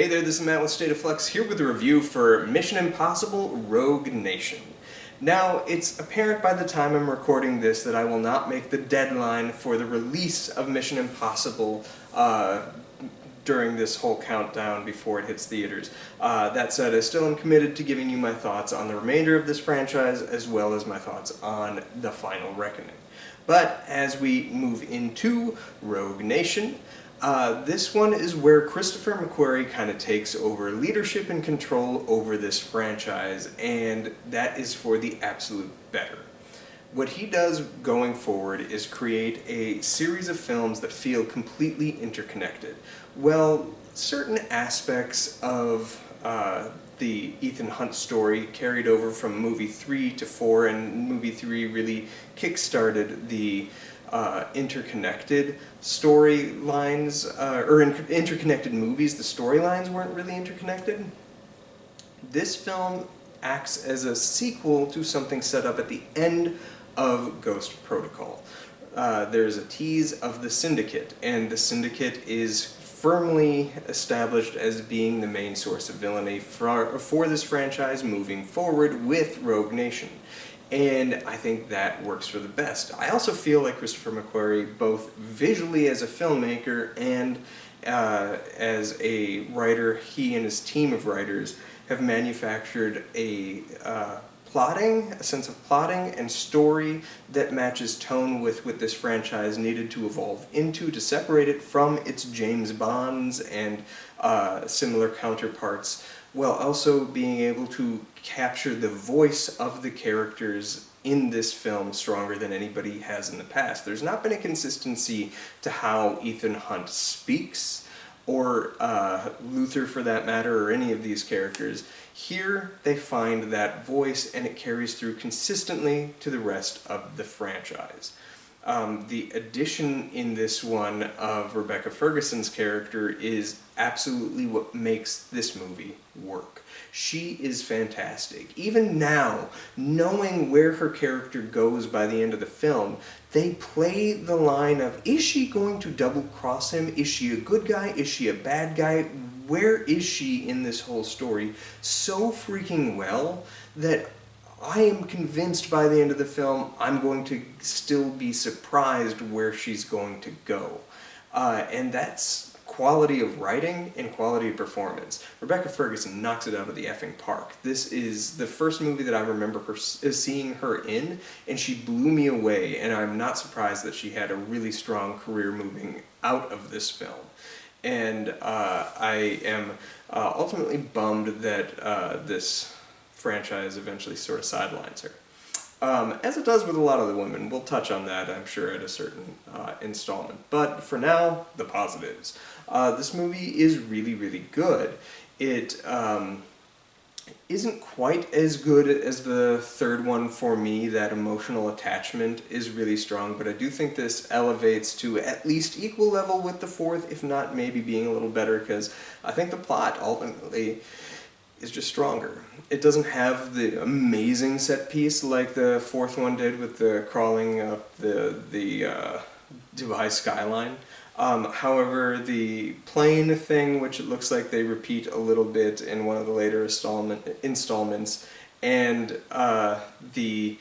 Hey there, this is Matt with State of Flux here with a review for Mission Impossible Rogue Nation. Now, it's apparent by the time I'm recording this that I will not make the deadline for the release of Mission Impossible during this whole countdown before it hits theaters. That said, I still am committed to giving you my thoughts on the remainder of this franchise as well as my thoughts on The Final Reckoning. But as we move into Rogue Nation, this one is where Christopher McQuarrie kind of takes over leadership and control over this franchise, and that is for the absolute better. What he does going forward is create a series of films that feel completely interconnected. Well, certain aspects of the Ethan Hunt story carried over from movie 3 to 4, and movie 3 really kick-started the interconnected storylines, or interconnected movies. The storylines weren't really interconnected. This film acts as a sequel to something set up at the end of Ghost Protocol. There's a tease of the Syndicate, and the Syndicate is firmly established as being the main source of villainy for this franchise moving forward with Rogue Nation. And I think that works for the best. I also feel like Christopher McQuarrie, both visually as a filmmaker and as a writer, he and his team of writers have manufactured a sense of plotting and story that matches tone with what this franchise needed to evolve into to separate it from its James Bonds and similar counterparts, while also being able to capture the voice of the characters in this film stronger than anybody has in the past. There's not been a consistency to how Ethan Hunt speaks, or Luther for that matter, or any of these characters. Here they find that voice, and it carries through consistently to the rest of the franchise. The addition in this one of Rebecca Ferguson's character is absolutely what makes this movie work. She is fantastic. Even now, knowing where her character goes by the end of the film, they play the line of, is she going to double-cross him? Is she a good guy? Is she a bad guy? Where is she in this whole story? So freaking well that I am convinced by the end of the film I'm going to still be surprised where she's going to go. And that's quality of writing and quality of performance. Rebecca Ferguson knocks it out of the effing park. This is the first movie that I remember seeing her in, and she blew me away, and I'm not surprised that she had a really strong career moving out of this film. And I am ultimately bummed that this franchise eventually sort of sidelines her. As it does with a lot of the women. We'll touch on that, I'm sure, at a certain installment. But for now, the positives. This movie is really, really good. It isn't quite as good as the third one for me. That emotional attachment is really strong, but I do think this elevates to at least equal level with the fourth, if not maybe being a little better, because I think the plot ultimately is just stronger. It doesn't have the amazing set piece like the fourth one did with the crawling up the Dubai skyline. However, the plane thing, which it looks like they repeat a little bit in one of the later installments, and the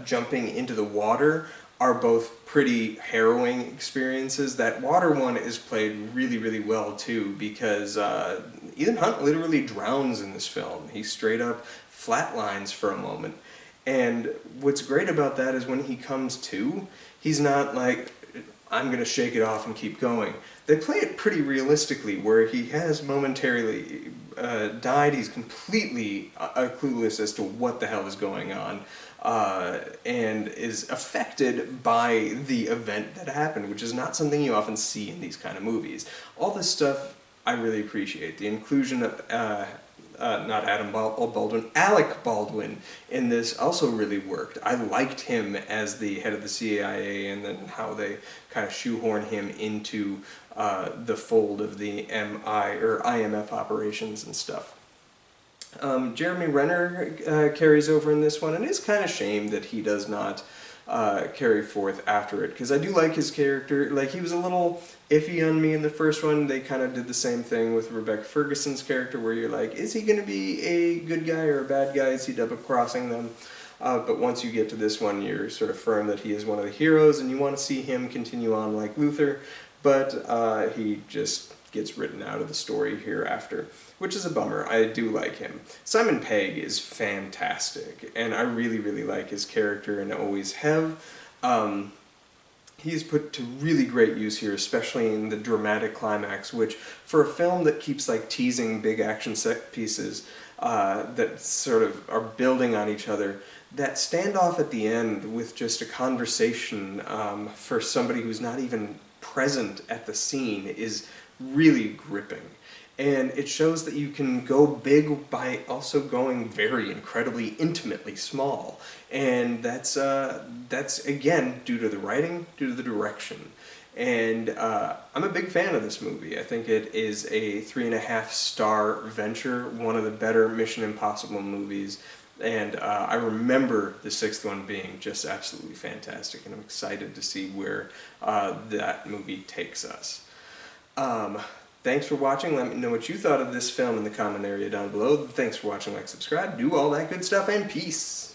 jumping into the water are both pretty harrowing experiences. That water one is played really, really well too, because Ethan Hunt literally drowns in this film. He straight up flatlines for a moment. And what's great about that is when he comes to, he's not like, I'm going to shake it off and keep going. They play it pretty realistically, where he has momentarily died. He's completely clueless as to what the hell is going on, and is affected by the event that happened, which is not something you often see in these kind of movies. All this stuff I really appreciate. The inclusion of Alec Baldwin in this also really worked. I liked him as the head of the CIA, and then how they kind of shoehorn him into the fold of the IMF operations and stuff. Jeremy Renner carries over in this one, and it's kind of a shame that he does not carry forth after it, because I do like his character. Like, he was a little iffy on me in the first one. They kind of did the same thing with Rebecca Ferguson's character, where you're like, is he going to be a good guy or a bad guy? Is he double-crossing them? But once you get to this one, you're sort of firm that he is one of the heroes, and you want to see him continue on like Luther, but he just gets written out of the story hereafter, which is a bummer. I do like him. Simon Pegg is fantastic, and I really, really like his character and always have. He's put to really great use here, especially in the dramatic climax, which, for a film that keeps like teasing big action set pieces that sort of are building on each other, that standoff at the end with just a conversation for somebody who's not even present at the scene is really gripping. And it shows that you can go big by also going very incredibly intimately small. And that's again due to the writing, due to the direction. And I'm a big fan of this movie. I think it is a 3.5-star venture, one of the better Mission Impossible movies. And I remember the sixth one being just absolutely fantastic, and I'm excited to see where that movie takes us. Thanks for watching. Let me know what you thought of this film in the comment area down below. Thanks for watching, like, subscribe, do all that good stuff, and peace!